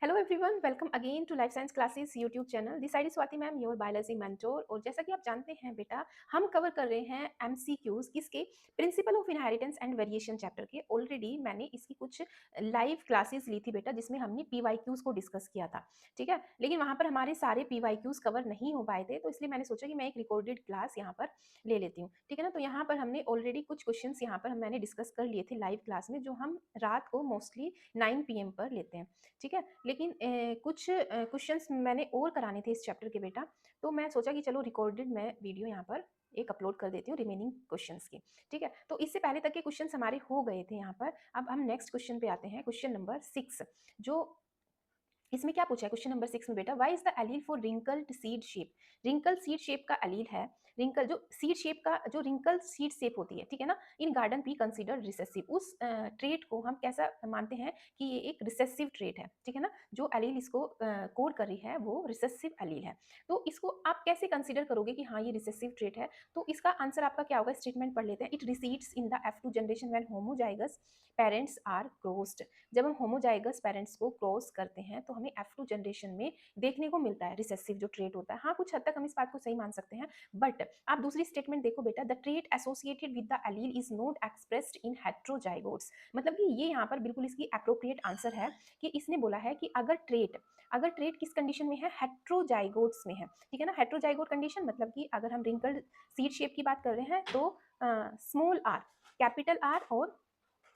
Hello everyone, welcome again to life science classes YouTube channel. This side is Swati ma'am, your biology mentor. और जैसा कि आप जानते हैं बेटा, हम कवर कर रहे हैं एमसीक्यूज किसके, principle of inheritance and variation chapter के। ऑलरेडी मैंने इसकी कुछ लाइव क्लासेस ली थी बेटा, जिसमें हमने पीवाईक्यूज को डिस्कस किया था। ठीक है, लेकिन वहां पर हमारे सारे पीवाईक्यूज कवर नहीं हो पाए थे, तो इसलिए मैंने सोचा कि मैं एक रिकॉर्डेड क्लास यहाँ पर ले लेती हूँ। ठीक है ना, तो यहाँ पर हमने ऑलरेडी कुछ क्वेश्चन यहाँ पर मैंने डिस्कस कर लिए थे लाइव क्लास में, जो हम रात को मोस्टली 9 PM पर लेते हैं। ठीक है, लेकिन कुछ क्वेश्चंस मैंने और कराने थे इस चैप्टर के बेटा, तो मैं सोचा कि चलो रिकॉर्डेड मैं वीडियो यहाँ पर एक अपलोड कर देती हूँ रिमेनिंग क्वेश्चंस की। ठीक है, तो इससे पहले तक के क्वेश्चंस हमारे हो गए थे यहाँ पर। अब हम नेक्स्ट क्वेश्चन पे आते हैं, क्वेश्चन नंबर 6। जो इसमें क्या पूछा है क्वेश्चन नंबर 6 में बेटा, why is the allele for wrinkled seed shape. Wrinkle seed shape का एलील है, रिंकल जो सीड शेप का जो रिंकल सीड शेप होती है, ठीक है ना, इन गार्डन बी कंसीडर रिसेसिव। उस ट्रेट को हम कैसा मानते हैं कि ये एक रिसेसिव ट्रेट है। ठीक है ना, जो एलील इसको कोड कर रही है वो रिसेसिव एलील है। तो इसको आप कैसे कंसीडर करोगे कि हाँ ये रिसेसिव ट्रेट है? तो इसका आंसर आपका क्या होगा, स्टेटमेंट पढ़ लेते हैं। It recedes in the F2 generation when homozygous parents are crossed. जब हम होमोजाइगस पेरेंट्स को क्रॉस करते हैं तो हमें F2 जनरेशन में देखने को मिलता है रिसेसिव जो ट्रेट होता है। हाँ, कुछ हद तक हम इस बात को सही मान सकते हैं, बट आप दूसरी स्टेटमेंट देखो बेटा, the trait associated with the allele is not expressed in heterozygotes. मतलब कि ये यहाँ पर बिल्कुल इसकी अप्रोप्रिएट आंसर है कि इसने बोला है कि अगर ट्रेट किस कंडीशन में है, हेट्रोजाइगोट्स में है। ठीक है ना, हेट्रोजाइगोट कंडीशन मतलब कि अगर हम रिंकल्ड सीड शेप की बात कर रहे हैं तो स्मॉल आर, कैपिटल आर और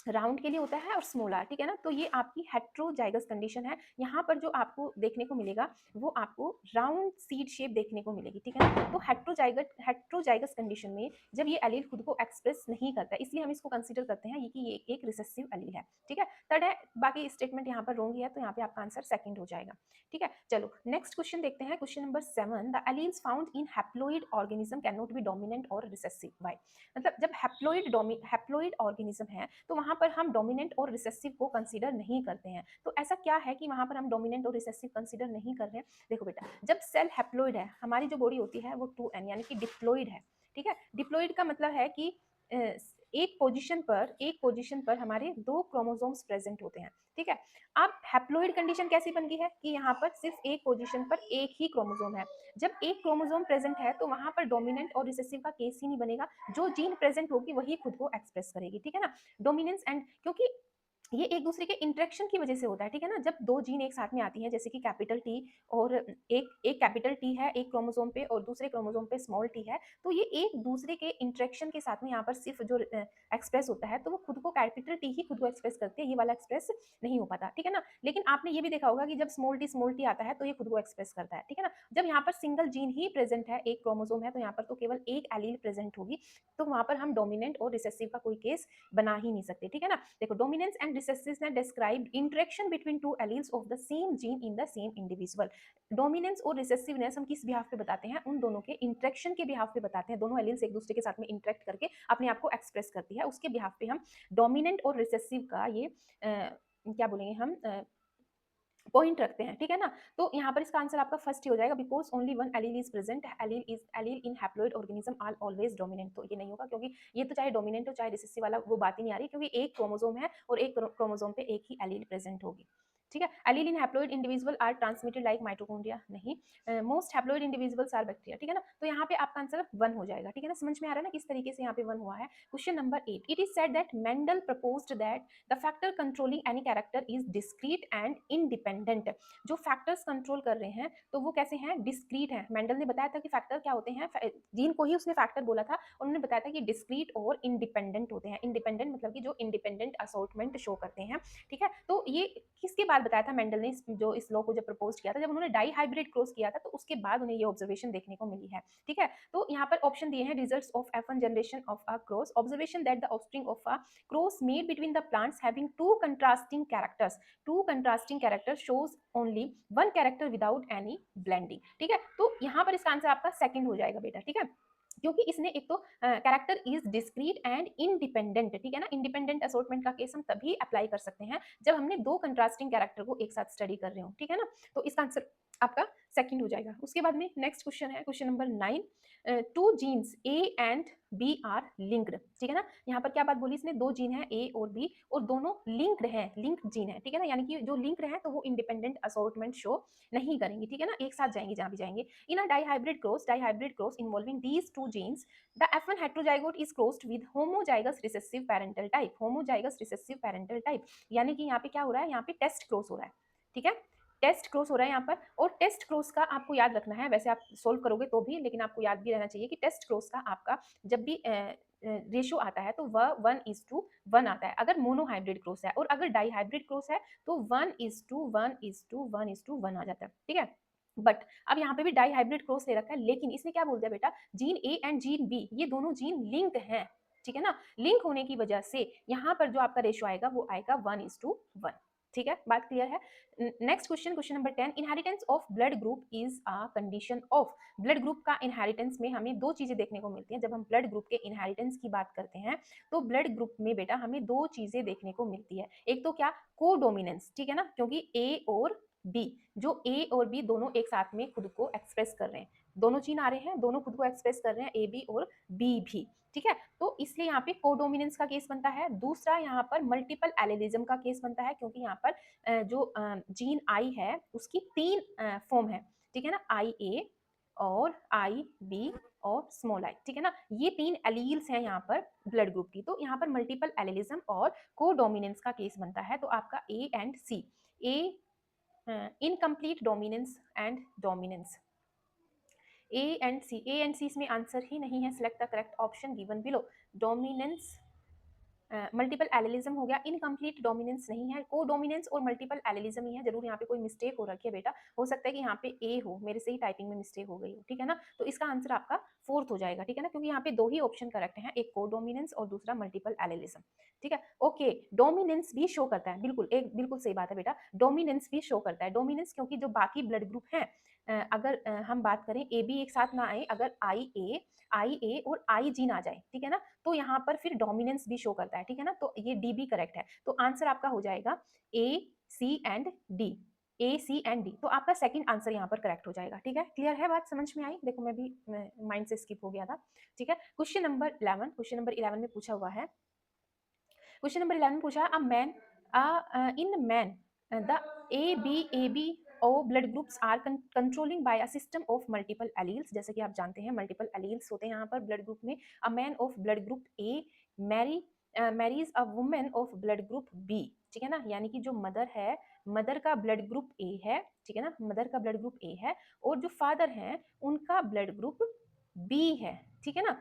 राउंड के लिए होता है और स्मॉल आर। ठीक है ना, तो ये आपकी हेट्रोजाइगस कंडीशन है। यहाँ पर जो आपको देखने को मिलेगा वो आपको राउंड सीड शेप देखने को मिलेगी। ठीक है ना, तो हेट्रोजाइगस कंडीशन में जब ये एलील खुद को एक्सप्रेस नहीं करता, इसलिए हम इसको कंसीडर करते हैं कि ये एक रिसेसिव एलील है। ठीक है, थर्ड है, बाकी स्टेटमेंट यहाँ पर रोंग है, तो यहाँ पे आपका आंसर सेकंड हो जाएगा। ठीक है, चलो नेक्स्ट क्वेश्चन देखते हैं, question number 7। The alleles found in haploid organism can not be dominant और रिसेसिव। व्हाई? मतलब जब हैप्लॉइड ऑर्गेनिज्म है तो वहां पर हम डोमिनेंट और रिसेसिव को कंसीडर नहीं करते हैं। तो ऐसा क्या है कि वहां पर हम डोमिनेंट और रिसेसिव कंसीडर नहीं कर रहे हैं? देखो बेटा, जब सेल हैप्लॉइड है, हमारी जो बॉडी होती है वो 2n यानी कि डिप्लॉइड है। ठीक है, डिप्लॉइड का मतलब है कि एक पोजीशन पर हमारे दो क्रोमोसोम्स प्रेजेंट होते हैं। ठीक है, अब हैप्लॉइड कंडीशन कैसी बन गई है कि यहाँ पर सिर्फ एक पोजीशन पर एक ही क्रोमोसोम है। जब एक क्रोमोसोम प्रेजेंट है तो वहां पर डोमिनेंट और रिसेसिव का केस ही नहीं बनेगा, जो जीन प्रेजेंट होगी वही खुद को एक्सप्रेस करेगी। ठीक है ना, डोमिनेंस एंड, क्योंकि ये एक दूसरे के इंटरेक्शन की वजह से होता है। ठीक है ना, जब दो जीन एक साथ में आती हैं, जैसे कि कैपिटल टी और एक कैपिटल टी है एक क्रोमोसोम पे और दूसरे क्रोमोसोम पे स्मॉल टी है, तो ये एक दूसरे के इंटरेक्शन के साथ में यहाँ पर सिर्फ जो एक्सप्रेस होता है तो वो खुद को कैपिटल टी ही खुद को एक्सप्रेस करते हैं, ये वाला एक्सप्रेस नहीं हो पाता। ठीक है ना, लेकिन आपने ये भी देखा होगा कि जब स्मॉल टी आता है तो ये खुद को एक्सप्रेस करता है। ठीक है ना, जब यहाँ पर सिंगल जीन ही प्रेजेंट है, एक क्रोमोसोम है, तो यहाँ पर तो केवल एक एलील प्रेजेंट होगी, तो वहां पर हम डोमिनेंट और रिसेसिव का कोई केस बना ही नहीं सकते। ठीक है ना, देखो, dominance and recessiveness describe interaction between two alleles of the same gene in the same individual. Dominance और रिसेसिवनेस हम किस बिहाफ पे बताते हैं, उन दोनों के इंटरेक्शन के बिहाफ पे बताते हैं। दोनों एलील्स एक दूसरे के साथ में इंटरेक्ट करके अपने आप को एक्सप्रेस करती है, उसके बिहाफ पे हम डोमिनेंट और रिसेसिव का ये क्या बोलेंगे हम पॉइंट रखते हैं। ठीक है ना, तो यहाँ पर इसका आंसर आपका फर्स्ट ही हो जाएगा, because only one allele is present, allele in haploid organism are always dominant. तो ये नहीं होगा, क्योंकि ये तो चाहे डोमिनेंट हो चाहे रिसेसिव वाला वो बात ही नहीं आ रही, क्योंकि एक क्रोमोसोम है और एक क्रोमोसोम पे एक ही एलील प्रेजेंट होगी। ठीक है, allele in haploid individual are transmitted like mitochondria, नहीं। Most haploid individuals are bacteria. ठीक है ना, तो यहाँ पे आपका आंसर 1 हो जाएगा। ठीक है ना, समझ में आ रहा है ना किस तरीके से यहाँ पे 1 हुआ है। Question number 8, it is said that Mendel proposed that the factor controlling any character is discrete and independent. जो फैक्टर्स कंट्रोल कर रहे हैं तो वो कैसे हैं, डिस्क्रीट हैं। मेंडल ने बताया था कि फैक्टर क्या होते हैं, जीन को ही उसने फैक्टर बोला था, उन्होंने बताया था कि डिस्क्रीट और इंडिपेंडेंट होते हैं। इंडिपेंडेंट मतलब कि जो इंडिपेंडेंट असॉर्टमेंट शो करते हैं। ठीक है, तो ये किसके बाद बताया था मेंडल ने, जो इस लॉ को जब प्रपोज किया था, जब उन्होंने डाई हाइब्रिड क्रॉस किया था, तो उसके बाद उन्हें ये ऑब्जर्वेशन देखने को मिली है। ठीक है, तो यहाँ पर ऑप्शन दिए हैं, results of F1 generation of a cross, observation that the offspring of a cross made between the plants having two contrasting character shows only one character without any blending. ठीक है, तो यहाँ पर इसका आंसर आपका second हो जाएगा बेटा। ठीक है, क्योंकि इसने एक तो character is discrete and independent. ठीक है ना, इंडिपेंडेंट असॉर्टमेंट का केस हम तभी अप्लाई कर सकते हैं जब हमने दो कंट्रास्टिंग कैरेक्टर को एक साथ स्टडी कर रहे हो। ठीक है ना, तो इसका आंसर आपका सेकंड हो जाएगा। उसके बाद में नेक्स्ट क्वेश्चन है, question number 9। Two genes A and B are linked, ठीक है ना। यहाँ पर क्या बात बोली इसने, दो जीन है ए और बी और दोनों लिंक्ड हैं, लिंक्ड जीन है, ठीक है ना, यानी कि जो लिंक्ड हैं तो वो इंडिपेंडेंट असॉर्टमेंट शो नहीं करेंगे, ठीक है ना, एक साथ जाएंगे जहाँ भी जाएंगे। In a dihybrid cross involving these two genes the F1 heterozygote is crossed with homozygous recessive parental type, homozygous recessive parental type, यानी कि यहाँ पे क्या हो रहा है, यहाँ पे टेस्ट क्रॉस हो रहा है, ठीक है, टेस्ट क्रॉस हो रहा है यहाँ पर। और टेस्ट क्रॉस का आपको याद रखना है, वैसे आप सोल्व करोगे तो भी, लेकिन आपको याद भी रहना चाहिए कि टेस्ट क्रॉस का आपका जब भी रेशियो आता है तो वह 1:1 आता है अगर मोनोहाइब्रिड क्रॉस है, और अगर डाइहाइब्रिड क्रॉस है तो 1:1:1:1 आ जाता है, ठीक है। बट अब यहाँ पे भी डाइहाइब्रिड क्रॉस ले रखा है, लेकिन इसने क्या बोल दिया बेटा, gene A and gene B ये दोनों जीन लिंक हैं, ठीक है ना, लिंक होने की वजह से यहाँ पर जो आपका रेशियो आएगा वो आएगा 1:1, ठीक है, बात क्लियर है। Next question, question number 10, inheritance of blood group is a condition of. Blood group का इनहेरिटेंस में हमें दो चीजें देखने को मिलती हैं, जब हम ब्लड ग्रुप के इनहेरिटेंस की बात करते हैं तो ब्लड ग्रुप में बेटा हमें दो चीजें देखने को मिलती है, एक तो क्या, कोडोमिनेंस, ठीक है ना, क्योंकि ए और बी, जो ए और बी दोनों एक साथ में खुद को एक्सप्रेस कर रहे हैं, दोनों जीन आ रहे हैं, दोनों खुद को एक्सप्रेस कर रहे हैं, ए बी और बी भी, ठीक है, तो इसलिए यहाँ पे कोडोमिनेंस का केस बनता है। दूसरा यहाँ पर मल्टीपल एलिलिज्म का केस बनता है, क्योंकि यहाँ पर जो जीन आई है उसकी तीन फॉर्म है, ठीक है ना, आई ए और आई बी और स्मॉल आई, ठीक है ना, ये तीन एलील्स हैं यहाँ पर ब्लड ग्रुप की, तो यहाँ पर मल्टीपल एलिलिज्म और कोडोमिनेंस का केस बनता है, तो आपका A and C, A incomplete dominance and dominance, A and C इसमें आंसर ही नहीं है, select the correct option given below. Dominance, multiple allelism हो गया, इनकम्प्लीट डोमिनेंस नहीं है, को डोमिनेंस और मल्टीपल एलिलिज्म ही है, जरूर यहाँ पे कोई मिस्टेक हो रखी है बेटा, हो सकता है कि यहाँ पे ए हो, मेरे से ही टाइपिंग में मिस्टेक हो गई हो, ठीक है ना, तो इसका आंसर आपका फोर्थ हो जाएगा, ठीक है ना, क्योंकि यहाँ पे दो ही ऑप्शन करेक्ट हैं, एक को डोमिनेंस और दूसरा मल्टीपल एलिलिज्म, ठीक है। ओके, डोमिनेंस भी शो करता है, बिल्कुल एक बिल्कुल सही बात है बेटा, डोमिनेंस भी शो करता है, डोमिनेंस क्योंकि जो बाकी ब्लड ग्रुप हैं, अगर हम बात करें ए बी एक साथ ना आए, अगर आई ए और आई जीन आ जाए, ठीक है ना, तो यहाँ पर फिर डोमिनेंस भी शो करता है, ठीक है ना, तो ये डी भी करेक्ट है, तो आंसर आपका हो जाएगा A C and D, A C and D, तो आपका सेकंड आंसर यहाँ पर करेक्ट हो जाएगा, ठीक है, क्लियर है बात, समझ में आई, देखो मैं भी माइंड से स्किप हो गया था, ठीक है। क्वेश्चन नंबर 11, क्वेश्चन नंबर 11 में पूछा हुआ है, क्वेश्चन नंबर 11 में पूछा a man in man the A B O blood groups are controlling by a system of multiple alleles, जैसे कि आप जानते हैं मल्टीपल एलील्स होते हैं यहाँ पर ब्लड ग्रुप में। A man of blood group A marries a woman of blood group B, ठीक है ना, यानी कि जो मदर है, मदर का ब्लड ग्रुप ए है, ठीक है ना, मदर का ब्लड ग्रुप ए है और जो फादर है उनका ब्लड ग्रुप बी है, ठीक है ना,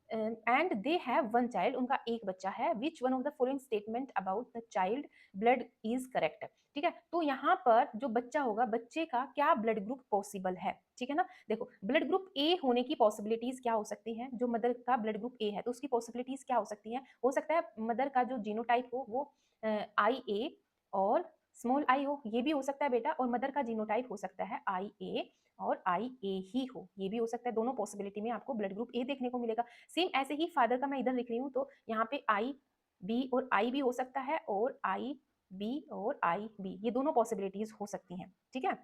and they have one child, उनका एक बच्चा है, which one of the following statement about the child blood is correct, ठीक है, तो यहाँ पर जो बच्चा होगा, बच्चे का क्या ब्लड ग्रुप पॉसिबल है, ठीक है ना, देखो ब्लड ग्रुप ए होने की पॉसिबिलिटीज क्या हो सकती हैं, जो मदर का ब्लड ग्रुप ए है तो उसकी पॉसिबिलिटीज क्या हो सकती हैं, हो सकता है मदर का जो जीनोटाइप हो वो आई ए और स्मॉल आई हो, ये भी हो सकता है बेटा, और मदर का जीनोटाइप हो सकता है आई ए और आई ए ही हो, ये भी हो सकता है, दोनों पॉसिबिलिटी में आपको ब्लड ग्रुप ए देखने को मिलेगा। सेम ऐसे ही फादर का मैं इधर लिख रही हूँ, तो यहाँ पे आई बी और आई भी हो सकता है, और आई बी और आई बी, ये दोनों पॉसिबिलिटीज हो सकती हैं, ठीक है।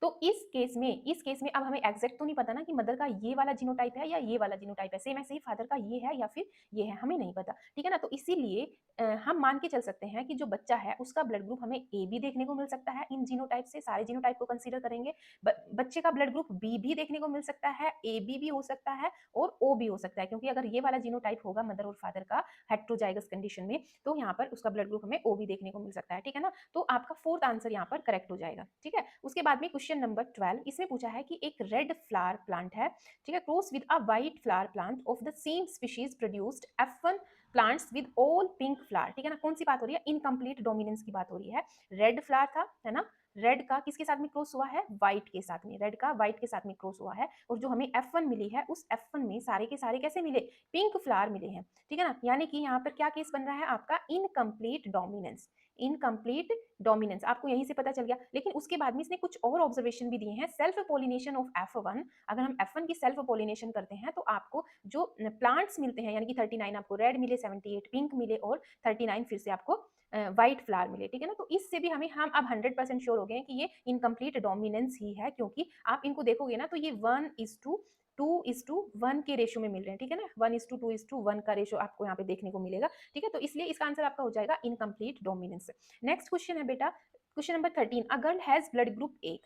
तो इस केस में अब हमें एग्जैक्ट तो नहीं पता ना कि मदर का ये वाला जीनोटाइप है या ये वाला जीनोटाइप है, सेम ऐसे ही फादर का ये है या फिर ये है, हमें नहीं पता, ठीक है ना, तो इसीलिए हम मान के चल सकते हैं कि जो बच्चा है उसका ब्लड ग्रुप हमें ए बी देखने को मिल सकता है, इन जीनोटाइप से सारे जीनोटाइप को कंसीडर करेंगे, बच्चे का ब्लड ग्रुप बी भी देखने को मिल सकता है, ए बी भी हो सकता है और ओ भी हो सकता है, क्योंकि अगर ये वाला जीनोटाइप होगा मदर और फादर का हेट्रोजाइगस कंडीशन में, तो यहाँ पर उसका ब्लड ग्रुप हमें ओ भी देखने को मिल सकता है, ठीक है ना, तो आपका फोर्थ आंसर यहाँ पर करेक्ट हो जाएगा, ठीक है। उसके बाद में क्वेश्चन नंबर 12, इसमें पूछा है कि एक रेड फ्लावर प्लांट है, ठीक है, cross with a white flower plant of the same species produced F1 plants with all pink flower, ठीक है ना, कौन सी बात हो रही है, इनकम्प्लीट डोमिनेंस की बात हो रही है, रेड फ्लावर था, है ना, रेड का किसके साथ में क्रॉस हुआ है, व्हाइट के साथ में, रेड का व्हाइट के साथ में क्रॉस हुआ है, और जो हमें F1 मिली है उस F1 में सारे के सारे कैसे मिले, पिंक फ्लावर मिले हैं, ठीक है ना, यानी कि यहाँ पर क्या केस बन रहा है आपका, इनकम्प्लीट डोमिनेंस, इनकम्प्लीट डोमिनेंस आपको यहीं से पता चल गया, लेकिन उसके बाद में इसने कुछ और ऑब्जर्वेशन भी दिए हैं, सेल्फ पोलिनेशन ऑफ F1, अगर हम F1 की सेल्फ पोलिनेशन करते हैं तो आपको जो प्लांट्स मिलते हैं, यानी कि 39 आपको रेड मिले, 78 पिंक मिले और 39 फिर से आपको व्हाइट फ्लावर मिले, ठीक है ना, तो इससे भी हम अब 100% श्योर हो गए हैं कि ये इनकम्प्लीट डोमिनेंस ही है, क्योंकि आप इनको देखोगे ना तो ये 1:2 2:1 के रेशियो में मिल रहे हैं, ठीक है ना, 1:2:1 का रेशियो आपको यहाँ पे देखने को मिलेगा, ठीक है। तो इसलिए इसका आंसर आपका हो जाएगा इनकम्प्लीट डोमिनेंस। नेक्स्ट क्वेश्चन है बेटा, question number 13, a girl has blood group A,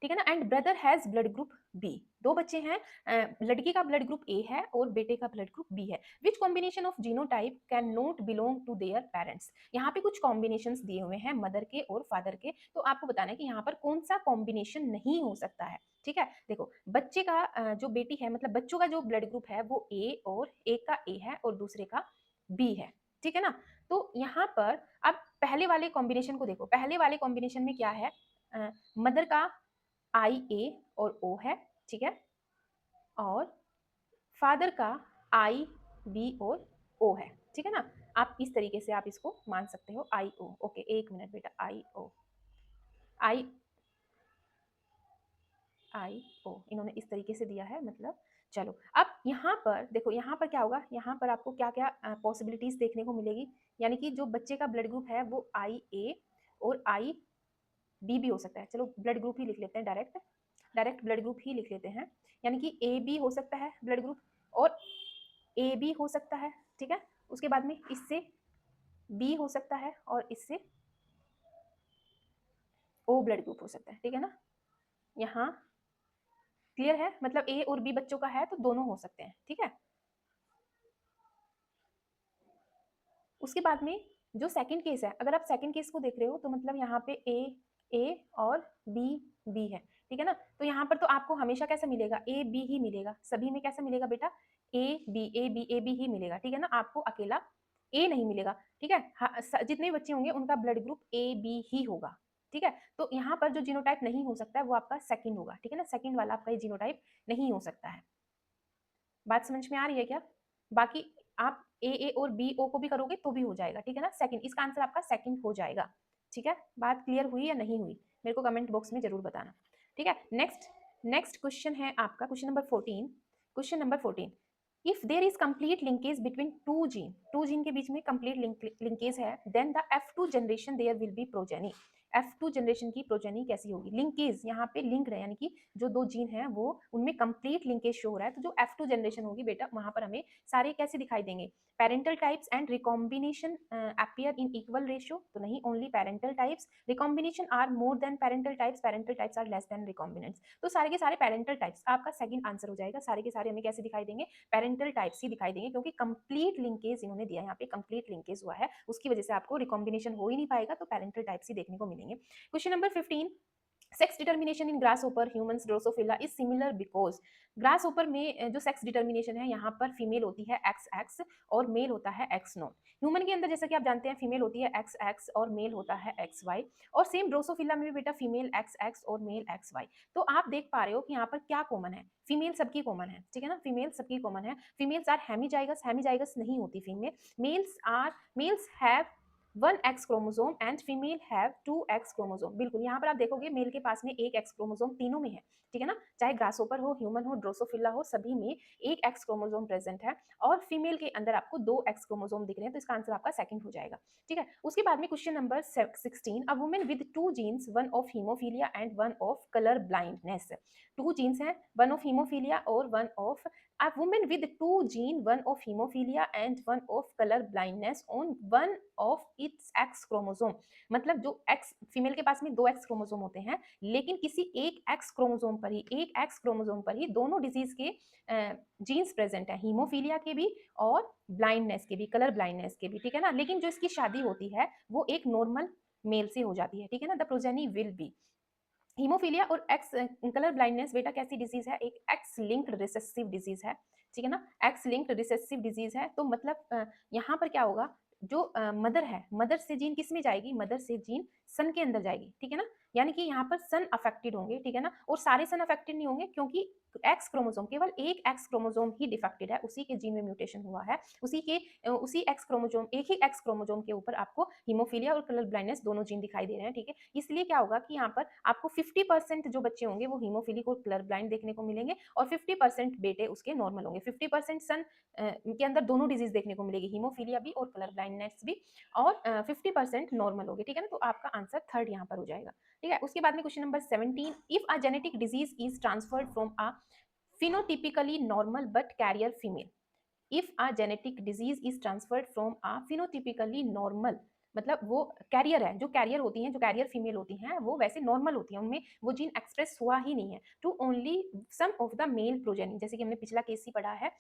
ठीक है ना, and brother has blood group B. दो बच्चे हैं, लड़की का ब्लड ग्रुप ए है और बेटे का ब्लड ग्रुप बी है। Which combination of genotype can not belong to their parents. यहाँ पे कुछ कॉम्बिनेशंस दिए हुए हैं मदर के और फादर के, तो आपको बताना है कि यहाँ पर कौन सा कॉम्बिनेशन नहीं हो सकता है, ठीक है। देखो बच्चे का जो बेटी है, मतलब बच्चों का जो ब्लड ग्रुप है वो ए, और एक का ए है और दूसरे का बी है, ठीक है ना। तो यहाँ पर अब पहले वाले कॉम्बिनेशन को देखो, पहले वाले कॉम्बिनेशन में क्या है, मदर का आई ए और ओ है, ठीक है, और फादर का आई बी और ओ है, ठीक है ना। आप इस तरीके से आप इसको मान सकते हो, आई ओ, ओके एक मिनट बेटा, आई ओ, आई आई ओ इन्होंने इस तरीके से दिया है, मतलब चलो अब यहाँ पर देखो, यहाँ पर क्या होगा, यहाँ पर आपको क्या क्या पॉसिबिलिटीज देखने को मिलेगी, यानी कि जो बच्चे का ब्लड ग्रुप है वो आई ए और आई बी भी हो सकता है। चलो ब्लड ग्रुप ही लिख लेते हैं, डायरेक्ट डायरेक्ट ब्लड ग्रुप ही लिख लेते हैं, यानी कि ए बी हो सकता है ब्लड ग्रुप, और ए बी हो सकता है, ठीक है। उसके बाद में इससे बी हो सकता है और इससे ओ ब्लड ग्रुप हो सकता है, ठीक है ना। यहाँ क्लियर है, मतलब ए और बी बच्चों का है तो दोनों हो सकते हैं, ठीक है। उसके बाद में जो सेकंड केस है, अगर आप सेकंड केस को देख रहे हो तो मतलब यहाँ पे ए और बी बी है, ठीक है ना। तो यहाँ पर तो आपको हमेशा कैसा मिलेगा, ए बी ही मिलेगा, सभी में कैसा मिलेगा बेटा, ए बी ही मिलेगा, ठीक है ना। आपको अकेला ए नहीं मिलेगा, ठीक है। जितने भी बच्चे होंगे उनका ब्लड ग्रुप ए बी ही होगा, ठीक है। तो यहाँ पर जो जीनोटाइप नहीं हो सकता है वो आपका सेकंड होगा, ठीक है ना, सेकंड वाला आपका ये जीनोटाइप नहीं हो सकता है। बात समझ में आ रही है क्या? बाकी आप ए और बी ओ को भी करोगे तो भी हो जाएगा, ठीक है ना, सेकंड, इसका आंसर आपका सेकंड हो जाएगा, ठीक है। बात क्लियर हुई या नहीं हुई, मेरे को कमेंट बॉक्स में जरूर बताना, ठीक है। नेक्स्ट नेक्स्ट क्वेश्चन है आपका question number 14। Question number 14, if there is complete linkage between two gene के बीच में कंप्लीट लिंकेज है, then the F2 generation there will be progeny. F2 generation की प्रोजेनी कैसी होगी, लिंकेज यहाँ पे लिंक है, यानी कि जो दो जीन है वो उनमें कंप्लीट लिंकेज शो हो रहा है, तो जो F2 जनरेशन होगी बेटा वहां पर हमें सारे कैसे दिखाई देंगे, parental types and recombination appear in equal ratio, तो नहीं, only parental types, recombination are more than parental types are less than recombinants. तो सारे के सारे पेरेंटल टाइप्स आपका सेकंड आंसर हो जाएगा, सारे के सारे हमें कैसे दिखाई देंगे, पेरेंटल टाइप्स ही दिखाई देंगे, क्योंकि कंप्लीट लिंकेज इन्होंने दिया है, यहाँ पे कंप्लीट लिंकेज हुआ है, उसकी वजह से आपको रिकॉम्बिनेशन हो ही नहीं पाएगा, तो पेरेंटल टाइप्स ही देखने को मिलेंगे। Question number 15, sex determination in grasshopper humans drosophila is similar because, grasshopper में जो सेक्स डिटर्मिनेशन है यहाँ पर फीमेल होती है एक्स एक्स और मेल होता है एक्स नॉट। ह्यूमन के अंदर जैसा कि आप जानते हैं फीमेल होती है एक्स एक्स और मेल होता है एक्स वाई, और सेम ड्रोसोफिला में भी बेटा फीमेल एक्स एक्स और मेल एक्स वाई। तो आप देख पा रहे हो कि यहाँ पर क्या कॉमन है, फीमेल सबकी कॉमन है, ठीक है ना, फीमेल सबकी कॉमन है। फीमेल्स आर हेमीजाइगस, हेमीजाइगस नहीं होती female, males have 1x chromosome and female have 2x chromosome. बिल्कुल यहाँ पर आप देखोगे मेल के पास में एक एक्स क्रोमोसोम तीनों में है, ठीक है ना, चाहे ग्रासहोपर हो, ह्यूमन हो, ड्रोसोफिला हो, सभी में एक एक्स क्रोमोसोम प्रेजेंट है, और फीमेल के अंदर आपको 2x क्रोमोसोम दिख रहे हैं, तो इसका आंसर आपका सेकंड हो जाएगा, ठीक है। उसके बाद में question number 16, a woman with 2 genes, one of haemophilia and one of colour blindness. 2 genes हैं, वन ऑफ हीमोफीलिया और one of, a woman with 2 gene, one of hemophilia and one of color blindness on one of its X chromosome. मतलब जो X female के पास में 2 X chromosome होते हैं, लेकिन किसी एक X क्रोमोसोम पर ही, एक X क्रोमोसोम पर ही दोनों डिजीज के जीन्स प्रेजेंट है, हीमोफीलिया के भी और ब्लाइंडनेस के भी, कलर ब्लाइंडनेस के भी, ठीक है ना। लेकिन जो इसकी शादी होती है वो एक नॉर्मल मेल से हो जाती है, ठीक है ना, the progeny will be. Haemophilia और एक्स कलर ब्लाइंडनेस बेटा कैसी डिजीज है, एक एक्स लिंक्ड रिसेसिव डिजीज है, ठीक है ना, एक्स लिंक्ड रिसेसिव डिजीज है। तो मतलब यहाँ पर क्या होगा, जो मदर है, मदर से जीन किस में जाएगी, मदर से जीन सन के अंदर जाएगी, ठीक है ना, यानी कि यहाँ पर सन अफेक्टेड होंगे, ठीक है ना, और सारे सन अफेक्टेड नहीं होंगे, क्योंकि एक्स क्रोमोसोम, केवल एक एक्स क्रोमोसोम ही डिफेक्टेड है, उसी के जीन में म्यूटेशन हुआ है, उसी एक्स क्रोमोसोम, एक ही एक्स क्रोमोसोम के ऊपर आपको हीमोफीलिया और कलर ब्लाइंडनेस दोनों जीन दिखाई दे रहे हैं, ठीक है। इसलिए क्या होगा कि यहाँ पर आपको 50% जो बच्चे होंगे वो हीमोफीलिक और कलर ब्लाइंड देखने को मिलेंगे, और 50% बेटे उसके नॉर्मल होंगे, 50% सन के अंदर दोनों डिजीज देखने को मिलेगी, हीमोफीलिया भी और कलर ब्लाइंडनेस भी, और 50% नॉर्मल होंगे, ठीक है ना। तो आपका आंसर थर्ड यहाँ पर हो जाएगा, ठीक है। उसके बाद में question number 17, if a genetic disease is transferred from a phenotypically normal but carrier female. If a genetic disease is transferred from a phenotypically normal, मतलब वो कैरियर है, जो कैरियर होती हैं, जो कैरियर फीमेल होती हैं, वो वैसे नॉर्मल होती हैं, उनमें वो जीन एक्सप्रेस हुआ ही नहीं है, to only some of the male progeny, जैसे कि हमने पिछला केस ही पढ़ा है,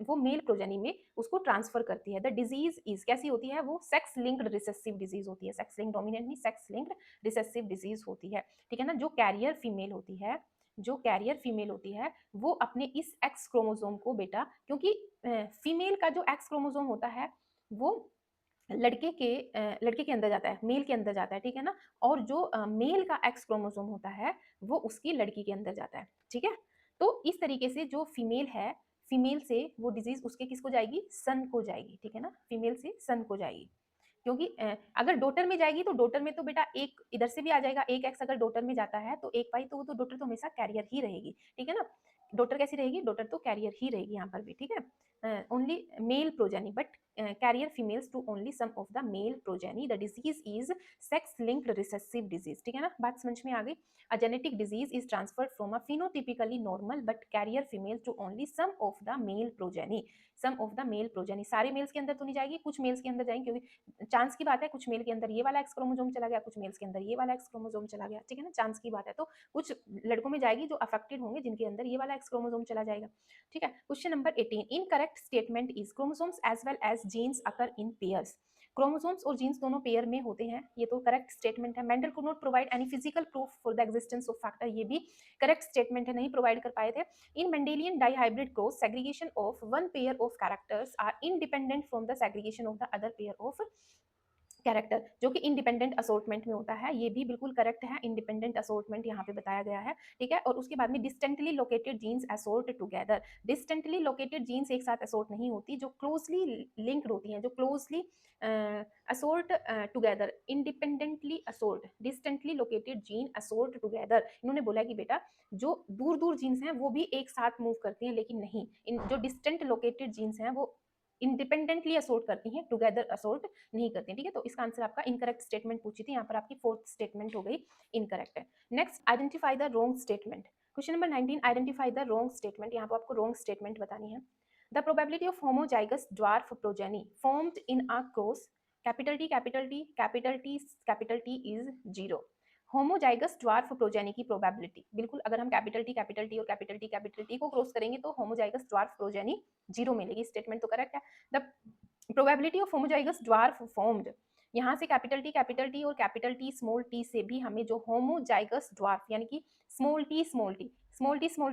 वो मेल प्रोजेनी में उसको ट्रांसफर करती है। द डिजीज इज कैसी होती है, वो सेक्स लिंक्ड रिसेसिव डिजीज होती है, सेक्स लिंक्ड डोमिनेंट नहीं, सेक्स लिंक्ड रिसेसिव डिजीज होती है, ठीक है ना। जो कैरियर फीमेल होती है, जो कैरियर फीमेल होती है, वो अपने इस एक्स क्रोमोसोम को बेटा, क्योंकि फीमेल का जो एक्स क्रोमोसोम होता है वो लड़के के अंदर जाता है, मेल के अंदर जाता है, ठीक है ना, और जो मेल का एक्स क्रोमोसोम होता है वो उसकी लड़की के अंदर जाता है, ठीक है। तो इस तरीके से जो फीमेल है, फीमेल से वो डिजीज उसके किसको जाएगी, सन को जाएगी, ठीक है ना, फीमेल से सन को जाएगी। क्योंकि अगर डॉटर में जाएगी तो डॉटर में तो बेटा एक इधर से भी आ जाएगा, एक एक्स अगर डॉटर में जाता है तो एक पाई, तो वो तो डॉटर तो हमेशा कैरियर ही रहेगी, ठीक है ना। डॉटर कैसी रहेगी, डॉटर तो कैरियर ही रहेगी यहाँ पर भी, ठीक है। Only male progeny but carrier females to only some of the male progeny. The disease is sex linked recessive disease, ठीक है ना, बात समझ में आ गई। A genetic disease is transferred from a phenotypically normal but carrier female to only some of the male progeny. Some of the male progeny, सारे मेल्स के अंदर तो नहीं जाएगी, कुछ मेल्स के अंदर जाएंगे, क्योंकि चांस की बात है, कुछ मेल के अंदर ये वाला एक्स क्रोमोसोम चला गया, कुछ मेल्स के अंदर ये वाला एक्स क्रोमोसोम चला गया, ठीक है ना, चांस की बात है। तो कुछ लड़कों में जाएगी जो अफेक्टेड होंगे, जिनके अंदर ये वाला एक्स क्रोमोसोम चला जाएगा, ठीक है। Question number 18, incorrect statement is chromosomes as well as genes occur in pairs. Chromosomes और जीन्स दोनों पेयर में होते हैं, ये तो करेक्ट स्टेटमेंट है। Mendel could not provide any physical proof for the existence of factor, ये भी करेक्ट स्टेटमेंट है, नहीं प्रोवाइड कर पाए थे। In Mendelian dihybrid cross segregation of one pair of characters are independent from the segregation of the other pair of character, जो कि independent assortment में होता है, ये भी बिल्कुल करेक्ट है, इंडिपेंडेंट असोर्टमेंट यहाँ पे बताया गया है, ठीक है। और उसके बाद में distantly located genes assort together, distantly located genes एक साथ असोर्ट नहीं होती, जो क्लोजली लिंक्ड होती हैं, जो closely assort together, independently assort, distantly located gene assort together. इन्होंने बोला कि बेटा जो दूर दूर जीन्स हैं वो भी एक साथ मूव करती हैं, लेकिन नहीं, इन जो डिस्टेंट लोकेटेड जीन्स हैं वो इंडिपेंडेंटली असोर्ट करती हैं, टुगेदर असोर्ट नहीं करती, ठीक है। तो इसका आंसर आपका इनकरेक्ट स्टेटमेंट पूछी थी, यहाँ पर आपकी फोर्थ स्टेटमेंट हो गई इनकरेक्ट है। Next, identify the wrong statement. Question number 19, identify the wrong statement. यहाँ पर आपको रॉन्ग स्टेटमेंट बतानी है। The probability of homozygous dwarf progeny formed in a cross capital T capital T capital T capital T is 0। Homozygous dwarf progeny की probability, बिल्कुल अगर हम capital T और कैपिटल टी को क्रॉस करेंगे तो होमोजाइगस ड्वार्फ प्रोजेनी 0 मिलेगी, statement तो करेक्ट है। The probability of homozygous dwarf formed, यहाँ से कैपिटल टी और कैपिटल टी स्मॉल टी से भी हमें जो होमोजाइगस ड्वार्फ यानी कि स्मॉल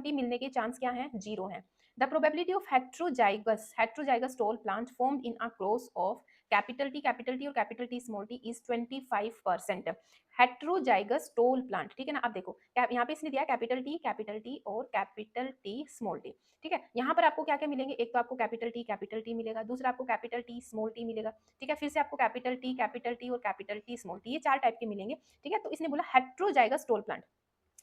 टी मिलने के चांस क्या हैं, 0 हैं। The probability of heterozygous tall plant formed in a cross of capital T और capital T small T is 25%। Heterozygous tall plant, ठीक है ना। अब देखो यहाँ पे इसने दिया कैपिटल टी और कैपिटल टी स्मॉल टी, ठीक है। यहाँ पर आपको क्या क्या मिलेंगे, एक तो आपको कैपिटल टी मिलेगा, दूसरा आपको कैपिटल टी स्मॉल टी मिलेगा, ठीक है। फिर से आपको कैपिटल टी और कैपिटल टी स्मॉल टी, ये 4 टाइप के मिलेंगे, ठीक है। तो इसने बोला heterozygous tall plant,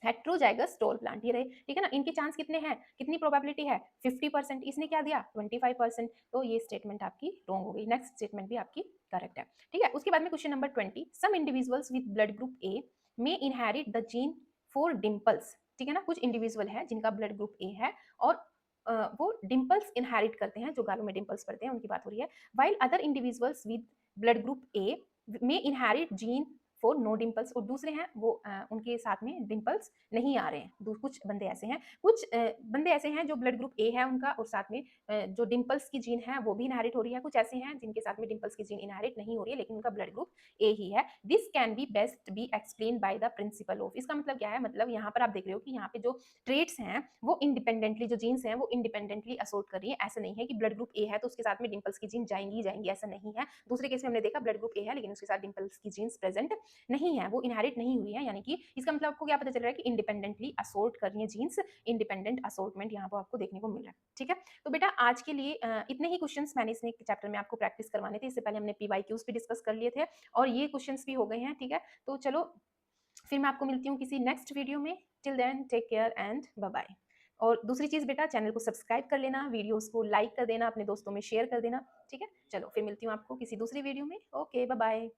heterozygous tall plant ये रहे, ठीक है ना। इनके चांस कितने हैं, कितनी प्रोबेबिलिटी है, 50%, इसने क्या दिया 25%, तो ये स्टेटमेंट आपकी रॉन्ग हो गई। नेक्स्ट स्टेटमेंट भी आपकी करेक्ट है, ठीक है। उसके बाद में question number 20, some individuals with blood group A में inherit the gene for dimples, ठीक है ना। कुछ इंडिविजुअल है जिनका ब्लड ग्रुप ए है और वो डिंपल्स इनहेरिट करते हैं, जो गालों में डिंपल्स पड़ते हैं उनकी बात हो रही है। While other individuals with blood group A में inherit gene for no dimples, और दूसरे हैं वो उनके साथ में डिंपल्स नहीं आ रहे हैं। कुछ बंदे ऐसे हैं, कुछ बंदे ऐसे हैं जो ब्लड ग्रुप ए है उनका और साथ में जो डिंपल्स की जीन है वो भी इनहेरिट हो रही है। कुछ ऐसे हैं जिनके साथ में डिंपल्स की जीन इनहेरिट नहीं हो रही है लेकिन उनका ब्लड ग्रुप ए ही है। This can be best B explain by the principle of, इसका मतलब क्या है, मतलब यहाँ पर आप देख रहे हो कि यहाँ पे जो ट्रेट्स हैं वो इंडिपेंडेंटली, जो जीन्स हैं वो इंडिपेंडेंटली असोर्ट कर रही है। ऐसा नहीं है कि ब्लड ग्रुप ए है तो उसके साथ में डिंपल्स की जीन जाएंगी, ऐसा नहीं है। दूसरे केस में हमने देखा ब्लड ग्रुप ए है लेकिन उसके साथ डिंपल्स की जीन्स प्रेजेंट नहीं है, वो इनहेरिट नहीं हुई है, यानी कि इसका मतलब आपको क्या पता चल रहा है कि इंडिपेंडेंटली असोर्ट कर रही है जीन्स, इंडिपेंडेंट असोर्टमेंट यहाँ पर आपको देखने को मिल रहा है, ठीक है। तो बेटा आज के लिए इतने ही क्वेश्चंस मैंने इसमें चैप्टर में आपको प्रैक्टिस करवाने थे। इससे पहले हमने पीवाईक्यूज भी डिस्कस कर लिए थे और ये क्वेश्चंस भी हो गए हैं, ठीक है। तो चलो फिर मैं आपको मिलती हूँ किसी नेक्स्ट वीडियो में। Till then take care and bye bye. और दूसरी चीज बेटा, चैनल को सब्सक्राइब कर लेना, वीडियोस को लाइक कर देना, अपने दोस्तों में शेयर कर देना, ठीक है। चलो फिर मिलती हूँ आपको किसी दूसरी वीडियो में। Okay bye bye.